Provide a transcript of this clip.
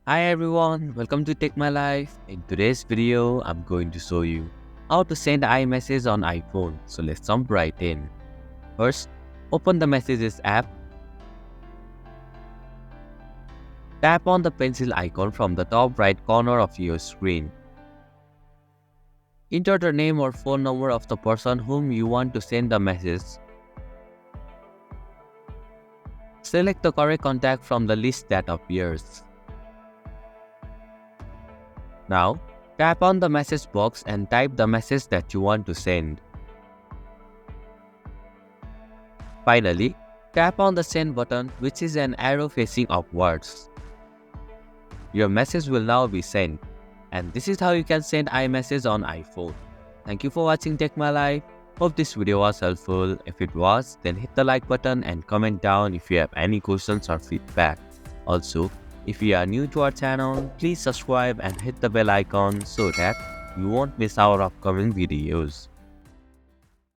Hi everyone, welcome to Take My Life. In today's video, I'm going to show you how to send iMessage on iPhone. So let's jump right in. First, open the Messages app. Tap on the pencil icon from the top right corner of your screen. Enter the name or phone number of the person whom you want to send the message. Select the correct contact from the list that appears. Now, tap on the message box and type the message that you want to send. Finally, tap on the send button, which is an arrow facing upwards. Your message will now be sent, and this is how you can send iMessage on iPhone. Thank you for watching Tech My Life. Hope this video was helpful. If it was, then hit the like button and comment down if you have any questions or feedback. Also, if you are new to our channel, please subscribe and hit the bell icon so that you won't miss our upcoming videos.